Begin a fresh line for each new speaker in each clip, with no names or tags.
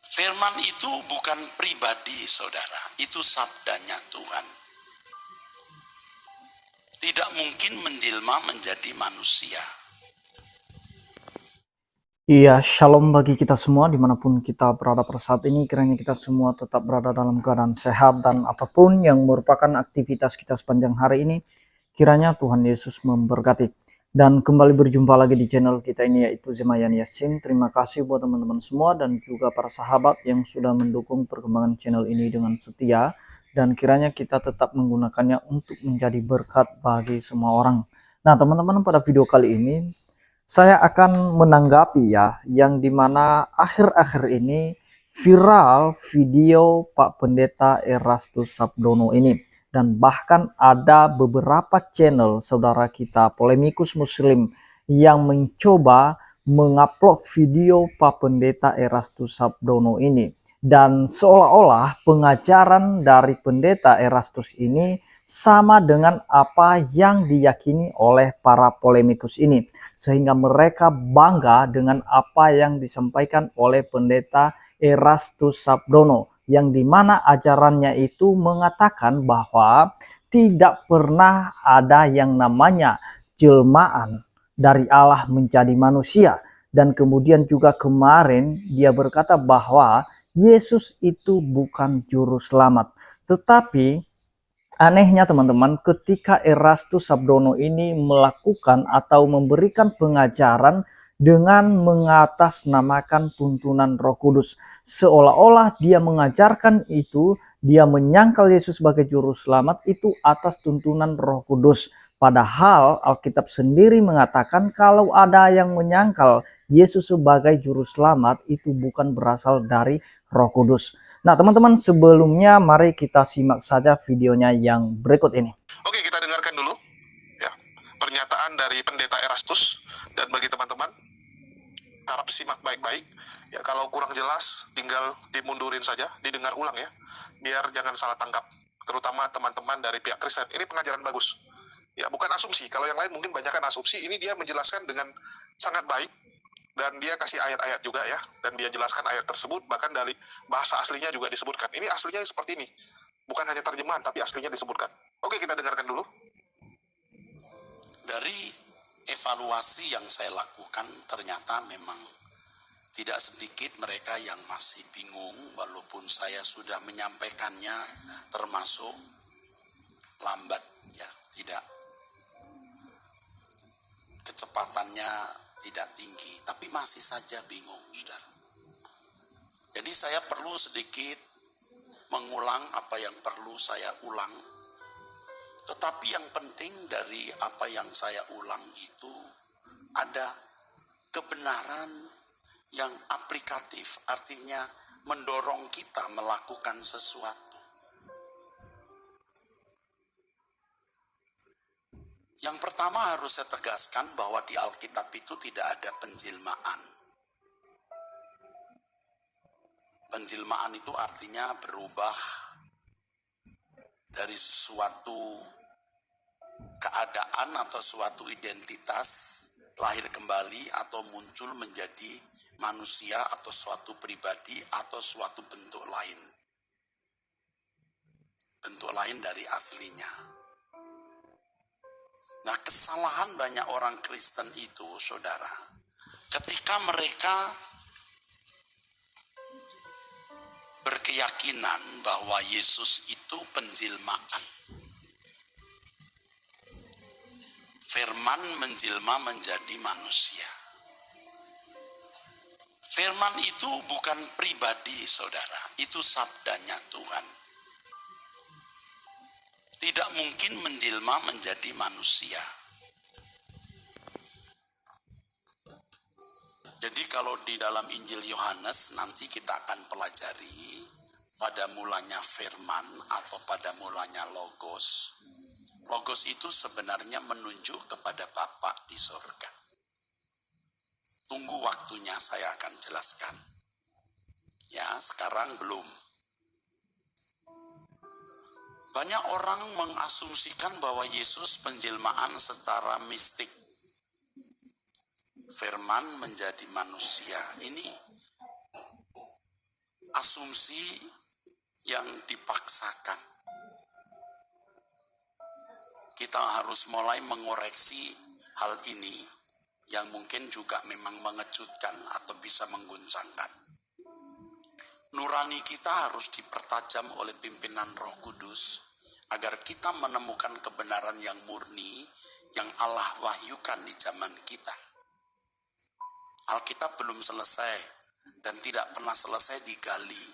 Firman itu bukan pribadi, saudara. Itu sabdanya Tuhan. Tidak mungkin menjelma menjadi manusia.
Iya, shalom bagi kita semua dimanapun kita berada pada saat ini. Kiranya kita semua tetap berada dalam keadaan sehat dan apapun yang merupakan aktivitas kita sepanjang hari ini, kiranya Tuhan Yesus memberkati. Dan kembali berjumpa lagi di channel kita ini, yaitu Zemayan Yasin. Terima kasih buat teman-teman semua dan juga para sahabat yang sudah mendukung perkembangan channel ini dengan setia. Dan kiranya kita tetap menggunakannya untuk menjadi berkat bagi semua orang. Nah teman-teman, pada video kali ini saya akan menanggapi yang dimana akhir-akhir ini viral video Pak Pendeta Erastus Sabdono ini. Dan bahkan ada beberapa channel saudara kita polemikus muslim yang mencoba mengupload video Pak Pendeta Erastus Sabdono ini. Dan seolah-olah pengajaran dari Pendeta Erastus ini sama dengan apa yang diyakini oleh para polemikus ini, sehingga mereka bangga dengan apa yang disampaikan oleh Pendeta Erastus Sabdono, yang dimana ajarannya itu mengatakan bahwa tidak pernah ada yang namanya jelmaan dari Allah menjadi manusia. Dan kemudian juga kemarin dia berkata bahwa Yesus itu bukan juru selamat, tetapi anehnya teman-teman, ketika Erastus Sabdono ini melakukan atau memberikan pengajaran dengan mengatasnamakan tuntunan Roh Kudus, seolah-olah dia mengajarkan itu, dia menyangkal Yesus sebagai juru selamat itu atas tuntunan Roh Kudus. Padahal Alkitab sendiri mengatakan kalau ada yang menyangkal Yesus sebagai juru selamat itu bukan berasal dari Roh Kudus. Nah teman-teman, sebelumnya mari kita simak saja videonya yang berikut ini.
Oke, kita dengarkan dulu ya pernyataan dari Pendeta Erastus. Dan bagi teman-teman, harap simak baik-baik ya. Kalau kurang jelas tinggal dimundurin saja, didengar ulang ya, biar jangan salah tangkap, terutama teman-teman dari pihak Kristen. Ini pengajaran bagus ya, bukan asumsi. Kalau yang lain mungkin banyak kan asumsi, ini dia menjelaskan dengan sangat baik. Dan dia kasih ayat-ayat juga ya, dan dia jelaskan ayat tersebut, bahkan dari bahasa aslinya juga disebutkan. Ini aslinya seperti ini, bukan hanya terjemahan, tapi aslinya disebutkan. Oke, kita dengarkan dulu.
Dari evaluasi yang saya lakukan, ternyata memang tidak sedikit mereka yang masih bingung, walaupun saya sudah menyampaikannya termasuk lambat ya, tidak, kecepatannya tidak tinggi, tapi masih saja bingung, saudara. Jadi saya perlu sedikit mengulang apa yang perlu saya ulang. Tetapi yang penting dari apa yang saya ulang itu ada kebenaran yang aplikatif, artinya mendorong kita melakukan sesuatu. Yang pertama harus saya tegaskan bahwa di Alkitab itu tidak ada penjelmaan. Penjelmaan itu artinya berubah dari suatu keadaan atau suatu identitas, lahir kembali atau muncul menjadi manusia atau suatu pribadi atau suatu bentuk lain dari aslinya. Nah, kesalahan banyak orang Kristen itu, saudara, ketika mereka berkeyakinan bahwa Yesus itu penjelmaan, firman menjelma menjadi manusia. Firman itu bukan pribadi, saudara, itu sabdanya Tuhan. Tidak mungkin menjelma menjadi manusia. Jadi kalau di dalam Injil Yohanes nanti kita akan pelajari, pada mulanya firman atau pada mulanya logos. Logos itu sebenarnya menunjuk kepada Bapa di surga. Tunggu waktunya saya akan jelaskan. Ya, sekarang belum. Banyak orang mengasumsikan bahwa Yesus penjelmaan secara mistik. Firman menjadi manusia. Ini asumsi yang dipaksakan. Kita harus mulai mengoreksi hal ini yang mungkin juga memang mengejutkan atau bisa mengguncangkan. Nurani kita harus dipertajam oleh pimpinan Roh Kudus agar kita menemukan kebenaran yang murni yang Allah wahyukan di zaman kita. Alkitab belum selesai dan tidak pernah selesai digali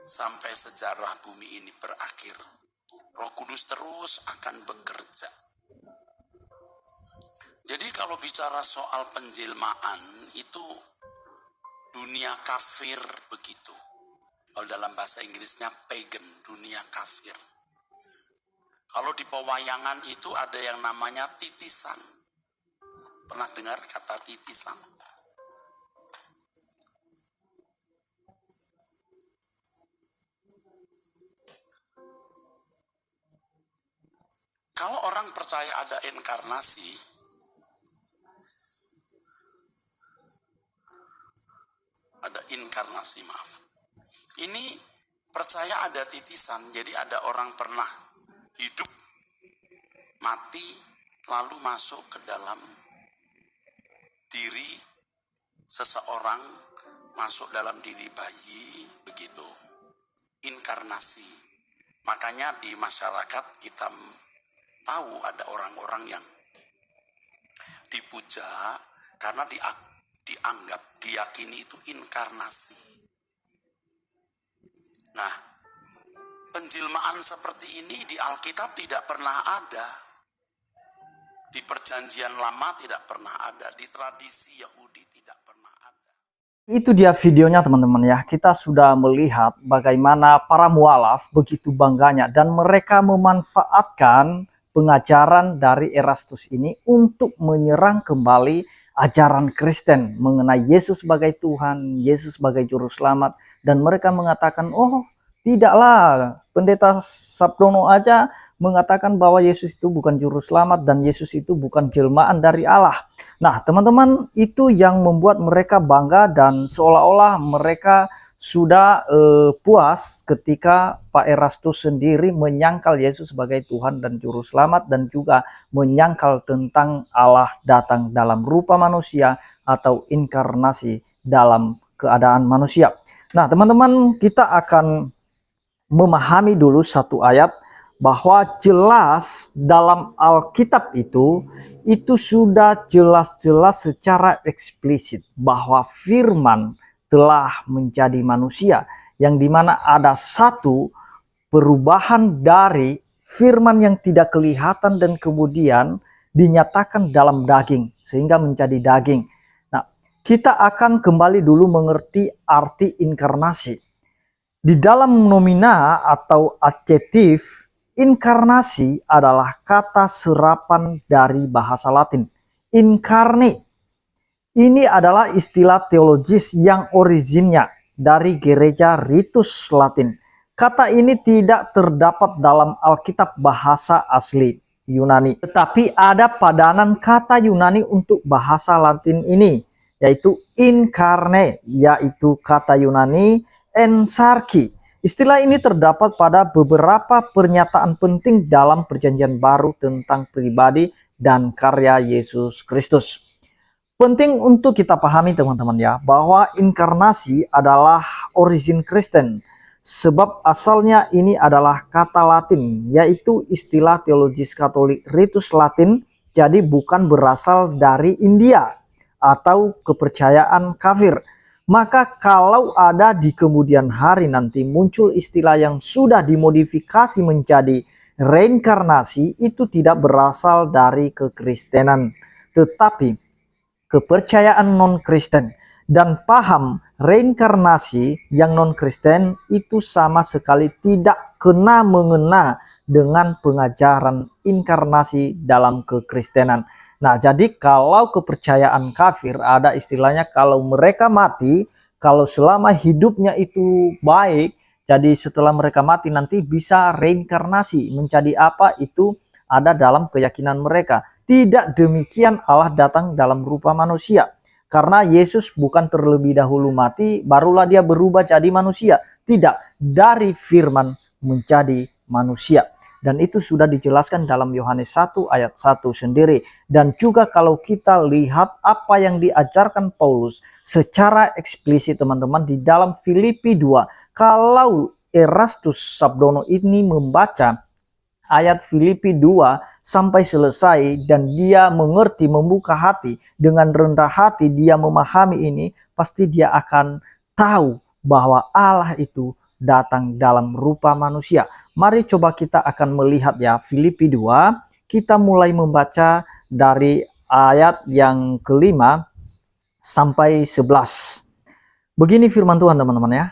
sampai sejarah bumi ini berakhir. Roh Kudus terus akan bekerja. Jadi kalau bicara soal penjelmaan itu dunia kafir begitu. Kalau dalam bahasa Inggrisnya pagan, dunia kafir. Kalau di pewayangan itu ada yang namanya titisan. Pernah dengar kata titisan? Kalau orang percaya ada inkarnasi, maaf. Ini percaya ada titisan, jadi ada orang pernah hidup, mati, lalu masuk ke dalam diri seseorang, masuk dalam diri bayi, begitu. Inkarnasi. Makanya di masyarakat kita tahu ada orang-orang yang dipuja karena dianggap, diyakini itu inkarnasi. Nah, penjelmaan seperti ini di Alkitab tidak pernah ada. Di Perjanjian Lama tidak pernah ada. Di tradisi Yahudi tidak pernah ada.
Itu dia videonya teman-teman ya. Kita sudah melihat bagaimana para mualaf begitu bangganya dan mereka memanfaatkan pengajaran dari Erastus ini untuk menyerang kembali ajaran Kristen mengenai Yesus sebagai Tuhan, Yesus sebagai juru selamat, dan mereka mengatakan, oh tidaklah, Pendeta Sabdono aja mengatakan bahwa Yesus itu bukan juru selamat dan Yesus itu bukan jelmaan dari Allah. Nah teman-teman, itu yang membuat mereka bangga dan seolah-olah mereka sudah puas ketika Pak Erastus sendiri menyangkal Yesus sebagai Tuhan dan Juru Selamat dan juga menyangkal tentang Allah datang dalam rupa manusia atau inkarnasi dalam keadaan manusia. Nah teman-teman, kita akan memahami dulu satu ayat bahwa jelas dalam Alkitab itu sudah jelas-jelas secara eksplisit bahwa firman telah menjadi manusia, yang dimana ada satu perubahan dari firman yang tidak kelihatan dan kemudian dinyatakan dalam daging sehingga menjadi daging. Nah, kita akan kembali dulu mengerti arti inkarnasi. Di dalam nomina atau adjektif, inkarnasi adalah kata serapan dari bahasa Latin, incarne. Ini adalah istilah teologis yang orisinnya dari gereja Ritus Latin. Kata ini tidak terdapat dalam Alkitab bahasa asli Yunani. Tetapi ada padanan kata Yunani untuk bahasa Latin ini, yaitu incarne, yaitu kata Yunani ensarki. Istilah ini terdapat pada beberapa pernyataan penting dalam Perjanjian Baru tentang pribadi dan karya Yesus Kristus. Penting untuk kita pahami teman-teman ya, bahwa inkarnasi adalah origin Kristen. Sebab asalnya ini adalah kata Latin, yaitu istilah teologis Katolik Ritus Latin, jadi bukan berasal dari India atau kepercayaan kafir. Maka kalau ada di kemudian hari nanti muncul istilah yang sudah dimodifikasi menjadi reinkarnasi, itu tidak berasal dari kekristenan, tetapi kepercayaan non-Kristen, dan paham reinkarnasi yang non-Kristen itu sama sekali tidak kena-mengena dengan pengajaran inkarnasi dalam kekristenan. Nah, jadi kalau kepercayaan kafir ada istilahnya kalau mereka mati, kalau selama hidupnya itu baik, jadi setelah mereka mati nanti bisa reinkarnasi menjadi apa, itu ada dalam keyakinan mereka. Tidak demikian Allah datang dalam rupa manusia. Karena Yesus bukan terlebih dahulu mati, barulah dia berubah jadi manusia. Tidak, dari firman menjadi manusia. Dan itu sudah dijelaskan dalam Yohanes 1 ayat 1 sendiri. Dan juga kalau kita lihat apa yang diajarkan Paulus secara eksplisit teman-teman di dalam Filipi 2. Kalau Erastus Sabdono ini membaca ayat Filipi 2 sampai selesai dan dia mengerti, membuka hati, dengan rendah hati dia memahami ini, pasti dia akan tahu bahwa Allah itu datang dalam rupa manusia. Mari coba kita akan melihat ya Filipi 2, kita mulai membaca dari ayat yang kelima sampai 11. Begini firman Tuhan teman-teman ya.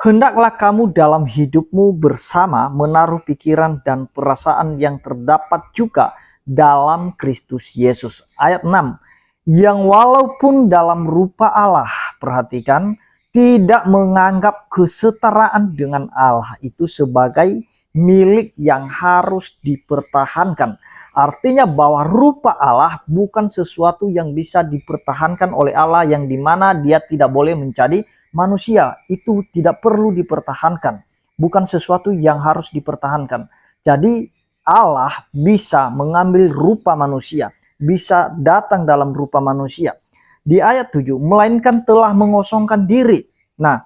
Hendaklah kamu dalam hidupmu bersama menaruh pikiran dan perasaan yang terdapat juga dalam Kristus Yesus. Ayat 6. Yang walaupun dalam rupa Allah, perhatikan, tidak menganggap kesetaraan dengan Allah itu sebagai milik yang harus dipertahankan. Artinya bahwa rupa Allah bukan sesuatu yang bisa dipertahankan oleh Allah, yang dimana dia tidak boleh menjadi manusia. Itu tidak perlu dipertahankan, bukan sesuatu yang harus dipertahankan. Jadi Allah bisa mengambil rupa manusia, bisa datang dalam rupa manusia. Di ayat 7, melainkan telah mengosongkan diri. Nah,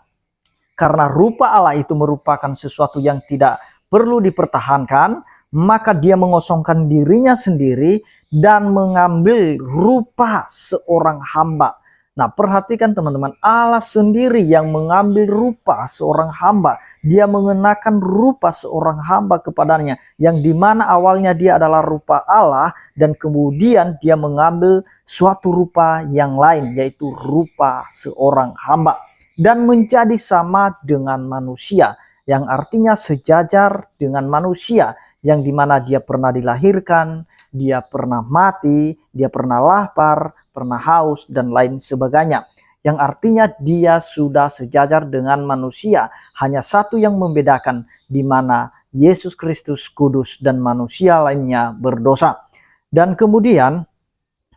karena rupa Allah itu merupakan sesuatu yang tidak perlu dipertahankan, maka dia mengosongkan dirinya sendiri dan mengambil rupa seorang hamba. Nah, perhatikan teman-teman, Allah sendiri yang mengambil rupa seorang hamba. Dia mengenakan rupa seorang hamba kepadanya, yang dimana awalnya dia adalah rupa Allah, dan kemudian dia mengambil suatu rupa yang lain, yaitu rupa seorang hamba. Dan menjadi sama dengan manusia, yang artinya sejajar dengan manusia, yang dimana dia pernah dilahirkan, dia pernah mati, dia pernah lapar, pernah haus, dan lain sebagainya. Yang artinya dia sudah sejajar dengan manusia. Hanya satu yang membedakan, di mana Yesus Kristus kudus dan manusia lainnya berdosa. Dan kemudian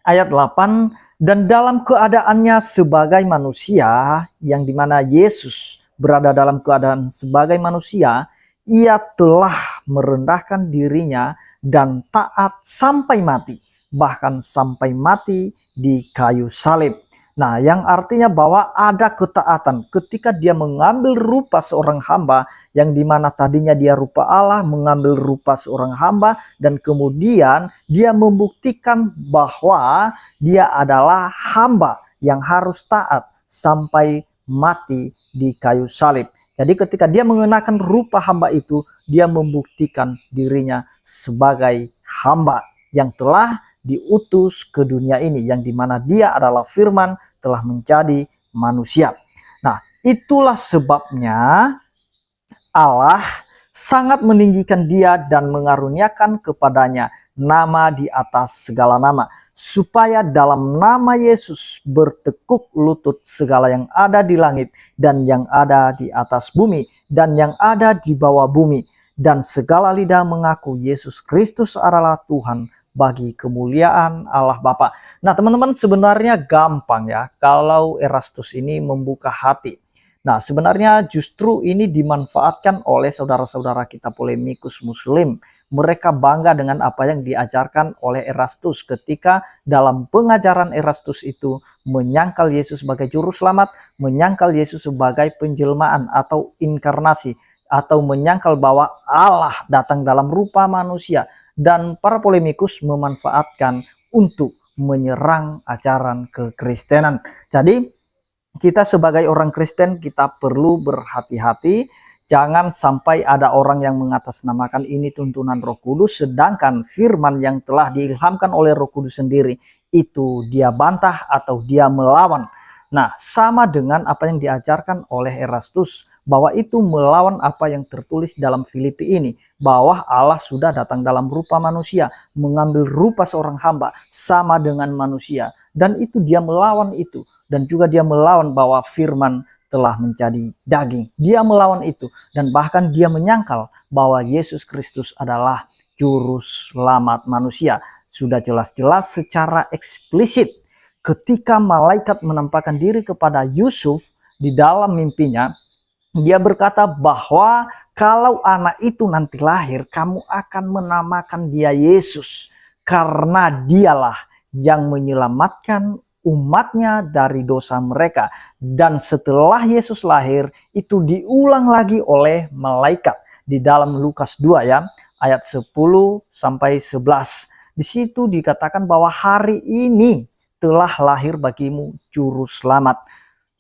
ayat 8, dan dalam keadaannya sebagai manusia, yang dimana Yesus berada dalam keadaan sebagai manusia, ia telah merendahkan dirinya dan taat sampai mati, bahkan sampai mati di kayu salib. Nah, yang artinya bahwa ada ketaatan ketika dia mengambil rupa seorang hamba, yang dimana tadinya dia rupa Allah, mengambil rupa seorang hamba, dan kemudian dia membuktikan bahwa dia adalah hamba yang harus taat sampai mati di kayu salib. Jadi ketika dia mengenakan rupa hamba itu, dia membuktikan dirinya sebagai hamba yang telah diutus ke dunia ini, yang dimana dia adalah firman telah menjadi manusia. Nah, itulah sebabnya Allah sangat meninggikan dia dan mengaruniakan kepadanya nama di atas segala nama, supaya dalam nama Yesus bertekuk lutut segala yang ada di langit dan yang ada di atas bumi dan yang ada di bawah bumi, dan segala lidah mengaku Yesus Kristus adalah Tuhan, bagi kemuliaan Allah Bapa. Nah teman-teman, sebenarnya gampang ya kalau Erastus ini membuka hati. Nah sebenarnya justru ini dimanfaatkan oleh saudara-saudara kita polemikus muslim. Mereka bangga dengan apa yang diajarkan oleh Erastus ketika dalam pengajaran Erastus itu menyangkal Yesus sebagai juru selamat, menyangkal Yesus sebagai penjelmaan atau inkarnasi, atau menyangkal bahwa Allah datang dalam rupa manusia. Dan para polemikus memanfaatkan untuk menyerang ajaran kekristenan. Jadi kita sebagai orang Kristen, kita perlu berhati-hati. Jangan sampai ada orang yang mengatasnamakan ini tuntunan Roh Kudus, sedangkan firman yang telah diilhamkan oleh Roh Kudus sendiri itu dia bantah atau dia melawan. Nah, sama dengan apa yang diajarkan oleh Erastus, bahwa itu melawan apa yang tertulis dalam Filipi ini, bahwa Allah sudah datang dalam rupa manusia, mengambil rupa seorang hamba sama dengan manusia, dan itu dia melawan itu. Dan juga dia melawan bahwa firman telah menjadi daging. Dia melawan itu, dan bahkan dia menyangkal bahwa Yesus Kristus adalah juru selamat manusia. Sudah jelas-jelas secara eksplisit ketika malaikat menampakkan diri kepada Yusuf di dalam mimpinya, dia berkata bahwa kalau anak itu nanti lahir, kamu akan menamakan dia Yesus, karena dialah yang menyelamatkan umatnya dari dosa mereka. Dan setelah Yesus lahir, itu diulang lagi oleh malaikat di dalam Lukas 2 ya, ayat 10 sampai 11. Di situ dikatakan bahwa hari ini telah lahir bagimu juru selamat,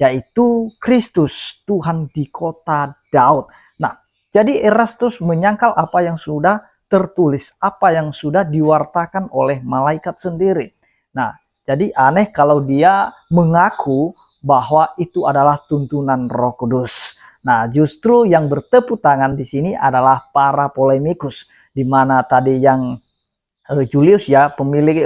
yaitu Kristus, Tuhan di kota Daud. Nah, jadi Erastus menyangkal apa yang sudah tertulis, apa yang sudah diwartakan oleh malaikat sendiri. Nah, jadi aneh kalau dia mengaku bahwa itu adalah tuntunan Roh Kudus. Nah, justru yang bertepuk tangan di sini adalah para polemikus, di mana tadi yang Julius ya, pemilik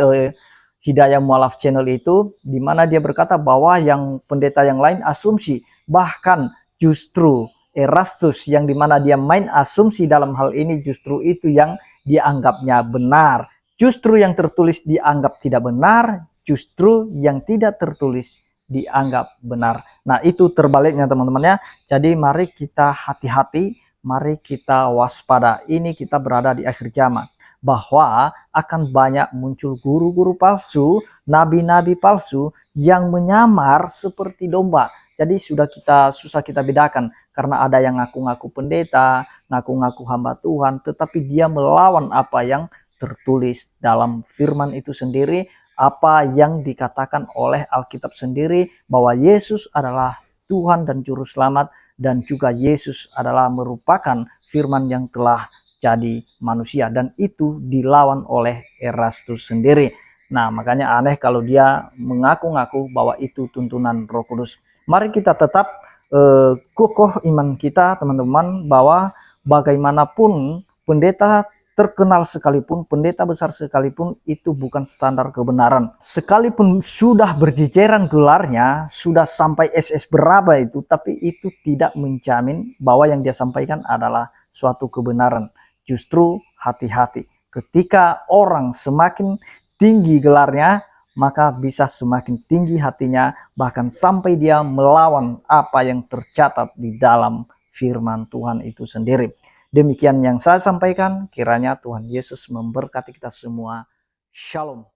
Hidayah Mualaf Channel itu, di mana dia berkata bahwa yang pendeta yang lain asumsi, bahkan justru Erastus yang dimana dia main asumsi dalam hal ini, justru itu yang dianggapnya benar. Justru yang tertulis dianggap tidak benar, justru yang tidak tertulis dianggap benar. Nah, itu terbaliknya teman-teman ya. Jadi mari kita hati-hati, mari kita waspada. Ini kita berada di akhir zaman, bahwa akan banyak muncul guru-guru palsu, nabi-nabi palsu yang menyamar seperti domba. Jadi susah kita bedakan, karena ada yang ngaku-ngaku pendeta, ngaku-ngaku hamba Tuhan, tetapi dia melawan apa yang tertulis dalam firman itu sendiri, apa yang dikatakan oleh Alkitab sendiri, bahwa Yesus adalah Tuhan dan Juru Selamat, dan juga Yesus adalah merupakan firman yang telah jadi manusia, dan itu dilawan oleh Erastus sendiri. Nah, makanya aneh kalau dia mengaku-ngaku bahwa itu tuntunan Roh Kudus. Mari kita tetap kokoh iman kita teman-teman, bahwa bagaimanapun pendeta terkenal sekalipun, pendeta besar sekalipun, itu bukan standar kebenaran. Sekalipun sudah berjejeran gelarnya, sudah sampai SS berapa itu, tapi itu tidak menjamin bahwa yang dia sampaikan adalah suatu kebenaran. Justru hati-hati, ketika orang semakin tinggi gelarnya, maka bisa semakin tinggi hatinya, bahkan sampai dia melawan apa yang tercatat di dalam firman Tuhan itu sendiri. Demikian yang saya sampaikan, kiranya Tuhan Yesus memberkati kita semua. Shalom.